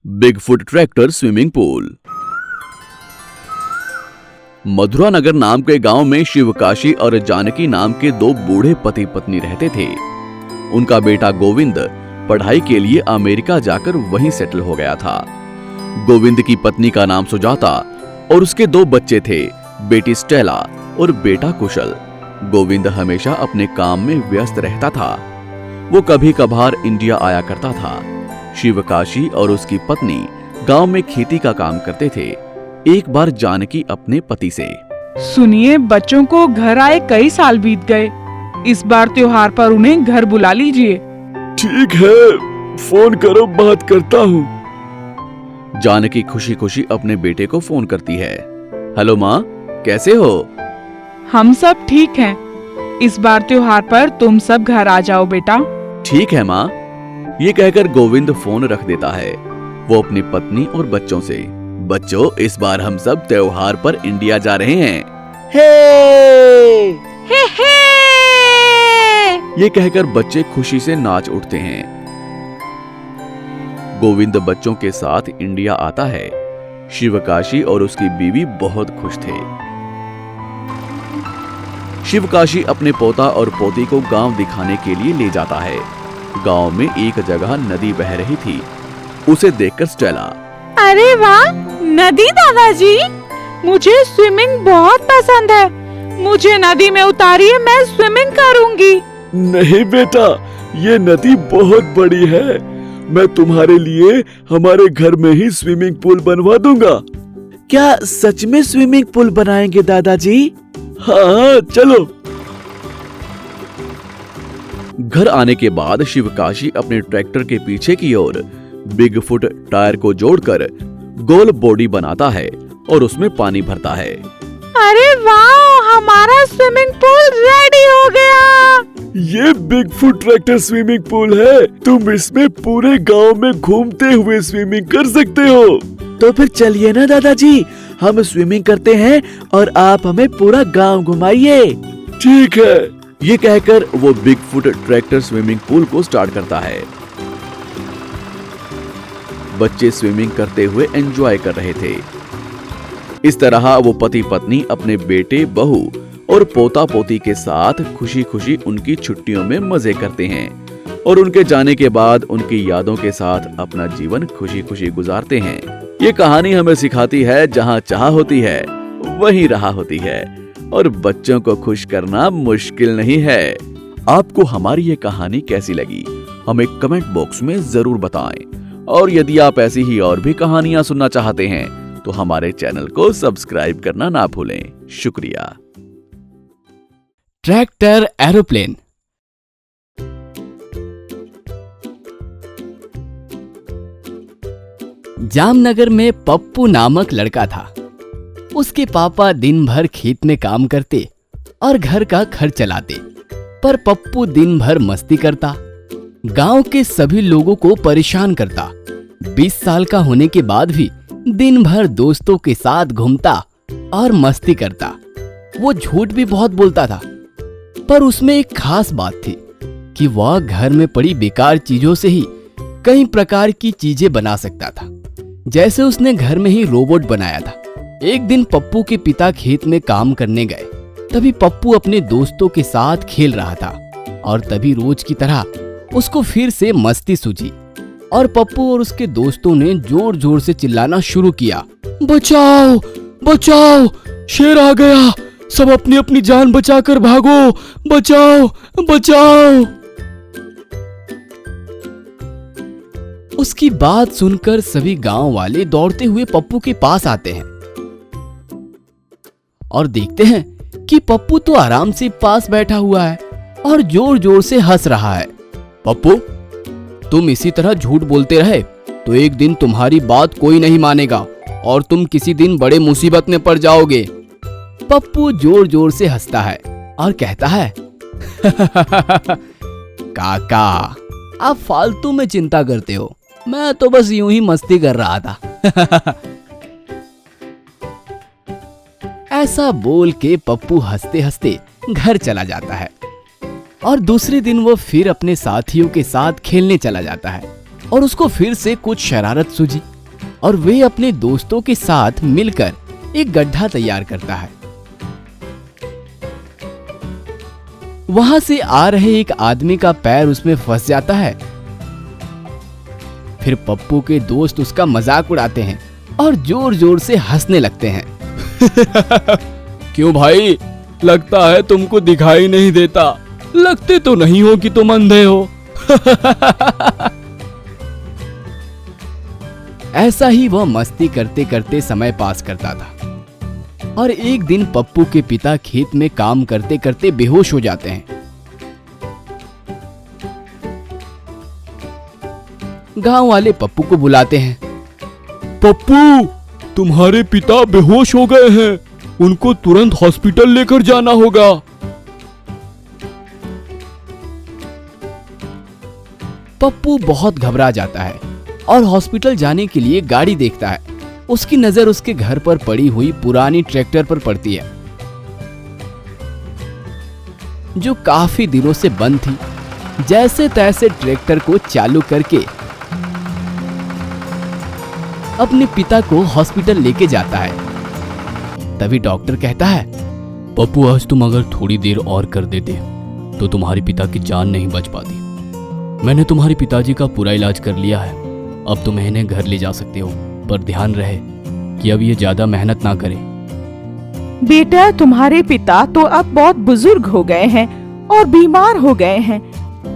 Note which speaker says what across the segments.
Speaker 1: Bigfoot tractor swimming pool. Madhura Nagar नाम के गांव में शिवकाशी और जानकी नाम के दो बूढ़े पति पत्नी रहते थे। उनका बेटा गोविंद पढ़ाई के लिए अमेरिका जाकर वहीं सेटल हो गया था। गोविंद की पत्नी का नाम सुजाता और उसके दो बच्चे थे, बेटी स्टेला और बेटा कुशल। गोविंद हमेशा अपने काम में व्यस्त रहता था। वो कभी कभार इंडिया आया करता था। शिवकाशी और उसकी पत्नी गांव में खेती का काम करते थे। एक बार जानकी अपने पति से,
Speaker 2: सुनिए, बच्चों को घर आए कई साल बीत गए। इस बार त्योहार पर उन्हें घर बुला लीजिए।
Speaker 3: ठीक है, फोन करो, बात करता हूँ।
Speaker 1: जानकी खुशी खुशी अपने बेटे को फोन करती है। हेलो माँ, कैसे हो?
Speaker 2: हम सब ठीक हैं। इस बार त्योहार पर तुम सब घर आ जाओ बेटा।
Speaker 1: ठीक है माँ। ये कहकर गोविंद फोन रख देता है। वो अपनी पत्नी और बच्चों से, बच्चों, इस बार हम सब त्योहार पर इंडिया जा रहे हैं। हे!
Speaker 2: हे!
Speaker 1: ये कहकर बच्चे खुशी से नाच उठते हैं। गोविंद बच्चों के साथ इंडिया आता है। शिवकाशी और उसकी बीवी बहुत खुश थे। शिवकाशी अपने पोता और पोती को गांव दिखाने के लिए ले जाता है। गांव में एक जगह नदी बह रही थी। उसे देखकर स्टेला,
Speaker 2: अरे वाह, नदी दादाजी, मुझे स्विमिंग बहुत पसंद है। मुझे नदी में उतारिए, मैं स्विमिंग करूंगी।
Speaker 3: नहीं बेटा, ये नदी बहुत बड़ी है। मैं तुम्हारे लिए हमारे घर में ही स्विमिंग पूल बनवा दूंगा।
Speaker 4: क्या सच में स्विमिंग पूल बनाएंगे दादाजी?
Speaker 3: हाँ, चलो।
Speaker 1: घर आने के बाद शिवकाशी अपने ट्रैक्टर के पीछे की ओर बिगफुट टायर को जोड़कर गोल बॉडी बनाता है और उसमें पानी भरता है।
Speaker 2: अरे वाह, हमारा स्विमिंग पूल रेडी हो गया।
Speaker 3: ये बिगफुट ट्रैक्टर स्विमिंग पूल है। तुम इसमें पूरे गांव में घूमते हुए स्विमिंग कर सकते हो।
Speaker 4: तो फिर चलिए ना दादाजी, हम स्विमिंग करते हैं और आप हमें पूरा गांव घुमाइए।
Speaker 3: ठीक है।
Speaker 1: ये कहकर वो बिगफुट ट्रैक्टर स्विमिंग पूल को स्टार्ट करता है। बच्चे स्विमिंग करते हुए एंजॉय कर रहे थे। इस तरह वो पति पत्नी अपने बेटे, बहू और पोता पोती के साथ खुशी खुशी उनकी छुट्टियों में मजे करते हैं और उनके जाने के बाद उनकी यादों के साथ अपना जीवन खुशी खुशी गुजारते हैं। ये कहानी हमें सिखाती है, जहाँ चाह होती है वहीं राह होती है और बच्चों को खुश करना मुश्किल नहीं है। आपको हमारी ये कहानी कैसी लगी, हमें कमेंट बॉक्स में जरूर बताएं। और यदि आप ऐसी ही और भी कहानियां सुनना चाहते हैं तो हमारे चैनल को सब्सक्राइब करना ना भूलें। शुक्रिया।
Speaker 5: Tractor aeroplane. जामनगर में पप्पू नामक लड़का था। उसके पापा दिन भर खेत में काम करते और घर का खर्च चलाते, पर पप्पू दिन भर मस्ती करता, गांव के सभी लोगों को परेशान करता। 20 साल का होने के बाद भी दिन भर दोस्तों के साथ घूमता और मस्ती करता। वो झूठ भी बहुत बोलता था, पर उसमें एक खास बात थी कि वह घर में पड़ी बेकार चीजों से ही कई प्रकार की चीजें बना सकता था। जैसे उसने घर में ही रोबोट बनाया था। एक दिन पप्पू के पिता खेत में काम करने गए। तभी पप्पू अपने दोस्तों के साथ खेल रहा था और तभी रोज की तरह उसको फिर से मस्ती सूझी और पप्पू और उसके दोस्तों ने जोर जोर से चिल्लाना शुरू किया, बचाओ बचाओ, शेर आ गया, सब अपनी अपनी जान बचाकर भागो, बचाओ बचाओ। उसकी बात सुनकर सभी गांव वाले दौड़ते हुए पप्पू के पास आते हैं और देखते हैं कि पप्पू तो आराम से पास बैठा हुआ है और जोर जोर से हंस रहा है। पप्पू, तुम इसी तरह झूठ बोलते रहे तो एक दिन तुम्हारी बात कोई नहीं मानेगा और तुम किसी दिन बड़े मुसीबत में पड़ जाओगे। पप्पू जोर जोर से हंसता है और कहता है, काका, आप फालतू में चिंता करते हो, मैं तो बस यूं ही मस्ती कर रहा था। ऐसा बोल के पप्पू हंसते हंसते घर चला जाता है और दूसरे दिन वो फिर अपने साथियों के साथ खेलने चला जाता है। और उसको फिर से कुछ शरारत सूझी और वे अपने दोस्तों के साथ मिलकर एक गड्ढा तैयार करता है। वहां से आ रहे एक आदमी का पैर उसमें फंस जाता है। फिर पप्पू के दोस्त उसका मजाक उड़ाते हैं और जोर जोर से हंसने लगते हैं।
Speaker 3: क्यों भाई, लगता है तुमको दिखाई नहीं देता। लगते तो नहीं हो कि तुम अंधे हो।
Speaker 5: ऐसा ही वह मस्ती करते करते समय पास करता था और एक दिन पप्पू के पिता खेत में काम करते करते बेहोश हो जाते हैं। गांव वाले पप्पू को बुलाते हैं।
Speaker 3: पप्पू, तुम्हारे पिता बेहोश हो गए हैं, उनको तुरंत हॉस्पिटल लेकर जाना होगा।
Speaker 5: पप्पू बहुत घबरा जाता है और हॉस्पिटल जाने के लिए गाड़ी देखता है। उसकी नजर उसके घर पर पड़ी हुई पुरानी ट्रैक्टर पर पड़ती है, जो काफी दिनों से बंद थी। जैसे तैसे ट्रैक्टर को चालू करके अपने पिता को हॉस्पिटल लेके जाता है। तभी डॉक्टर कहता है,
Speaker 3: पप्पू, आज तुम अगर थोड़ी देर और कर देते तो तुम्हारे पिता की जान नहीं बच पाती। मैंने तुम्हारे पिताजी का पूरा इलाज कर लिया है, अब तुम इन्हें घर ले जा सकते हो, पर ध्यान रहे कि अब ये ज्यादा मेहनत ना करें।
Speaker 2: बेटा, तुम्हारे पिता तो अब बहुत बुजुर्ग हो गए हैं और बीमार हो गए हैं।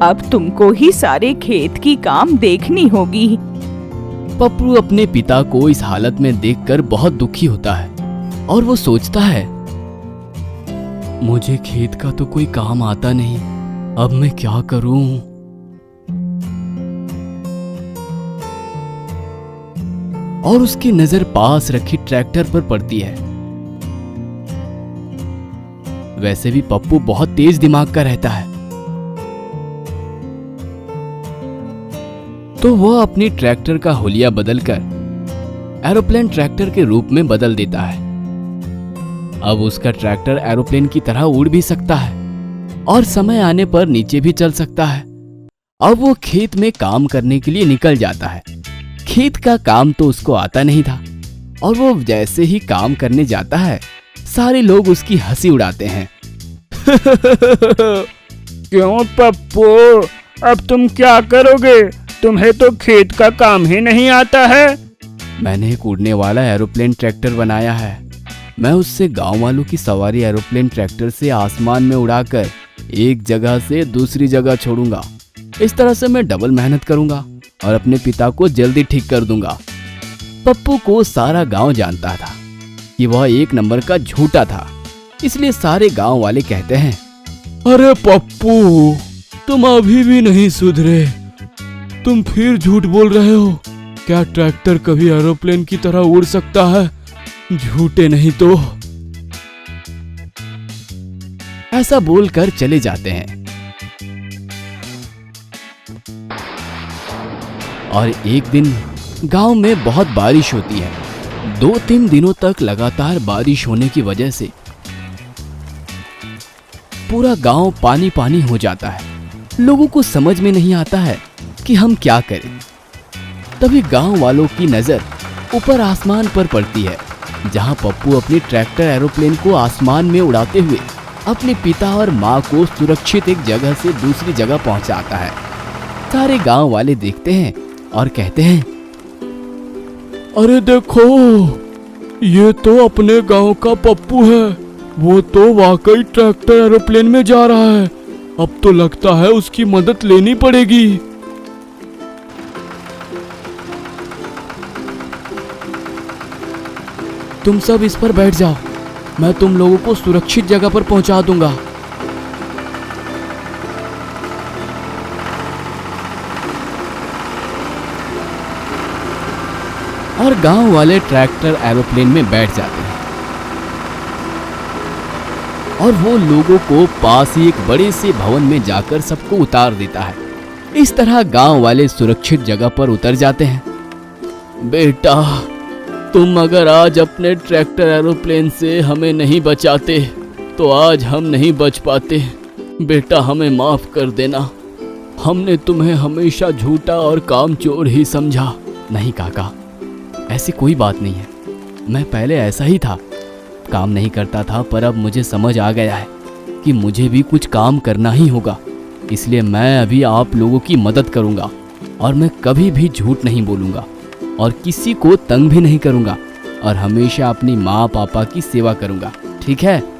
Speaker 2: अब तुमको ही सारे खेत की काम देखनी होगी।
Speaker 5: पप्पू अपने पिता को इस हालत में देखकर बहुत दुखी होता है और वो सोचता है,
Speaker 3: मुझे खेत का तो कोई काम आता नहीं, अब मैं क्या करूं?
Speaker 5: और उसकी नजर पास रखी ट्रैक्टर पर पड़ती है। वैसे भी पप्पू बहुत तेज दिमाग का रहता है, तो वह अपनी ट्रैक्टर का हुलिया बदलकर एरोप्लेन ट्रैक्टर के रूप में बदल देता है। अब उसका ट्रैक्टर एरोप्लेन की तरह उड़ भी सकता है और समय आने पर नीचे भी चल सकता है। अब वो खेत में काम करने के लिए निकल जाता है। खेत का काम तो उसको आता नहीं था और वो जैसे ही काम करने जाता है, सारे लोग उसकी हंसी उड़ाते हैं।
Speaker 6: क्यों पप्पू, अब तुम क्या करोगे? तुम्हें तो खेत का काम ही नहीं आता है।
Speaker 5: मैंने एक उड़ने वाला एरोप्लेन ट्रैक्टर बनाया है। मैं उससे गांव वालों की सवारी एरोप्लेन ट्रैक्टर से आसमान में उड़ाकर एक जगह से दूसरी जगह छोड़ूंगा। इस तरह से मैं डबल मेहनत करूंगा और अपने पिता को जल्दी ठीक कर दूंगा। पप्पू को सारा गांव जानता था कि वह एक नंबर का झूठा था, इसलिए सारे गांव वाले कहते हैं,
Speaker 3: अरे पप्पू, तुम अभी भी नहीं सुधरे, तुम फिर झूठ बोल रहे हो। क्या ट्रैक्टर कभी एरोप्लेन की तरह उड़ सकता है? झूठे नहीं तो।
Speaker 5: ऐसा बोलकर चले जाते हैं। और एक दिन गांव में बहुत बारिश होती है। 2-3 दिनों तक लगातार बारिश होने की वजह से पूरा गांव पानी पानी हो जाता है। लोगों को समझ में नहीं आता है कि हम क्या करें। तभी गांव वालों की नजर ऊपर आसमान पर पड़ती है, जहां पप्पू अपनी ट्रैक्टर एरोप्लेन को आसमान में उड़ाते हुए अपने पिता और माँ को सुरक्षित एक जगह से दूसरी जगह पहुंचाता है। सारे गांव वाले देखते हैं और कहते हैं,
Speaker 3: अरे देखो, ये तो अपने गांव का पप्पू है। वो तो वाकई ट्रैक्टर एरोप्लेन में जा रहा है। अब तो लगता है उसकी मदद लेनी पड़ेगी।
Speaker 5: तुम सब इस पर बैठ जाओ, मैं तुम लोगों को सुरक्षित जगह पर पहुंचा दूंगा। और गांव वाले ट्रैक्टर एरोप्लेन में बैठ जाते हैं और वो लोगों को पास ही एक बड़े से भवन में जाकर सबको उतार देता है। इस तरह गांव वाले सुरक्षित जगह पर उतर जाते हैं।
Speaker 3: बेटा, तुम अगर आज अपने ट्रैक्टर एरोप्लेन से हमें नहीं बचाते तो आज हम नहीं बच पाते। बेटा, हमें माफ कर देना। हमने तुम्हें हमेशा झूठा और कामचोर ही समझा। नहीं काका, ऐसी कोई बात नहीं है। मैं पहले ऐसा ही था, काम नहीं करता था, पर अब मुझे समझ आ गया है कि मुझे भी कुछ काम करना ही होगा। इसलिए मैं अभी आप लोगों की मदद करूंगा और मैं कभी भी झूठ नहीं बोलूंगा और किसी को तंग भी नहीं करूंगा और हमेशा अपनी माँ पापा की सेवा करूंगा। ठीक है?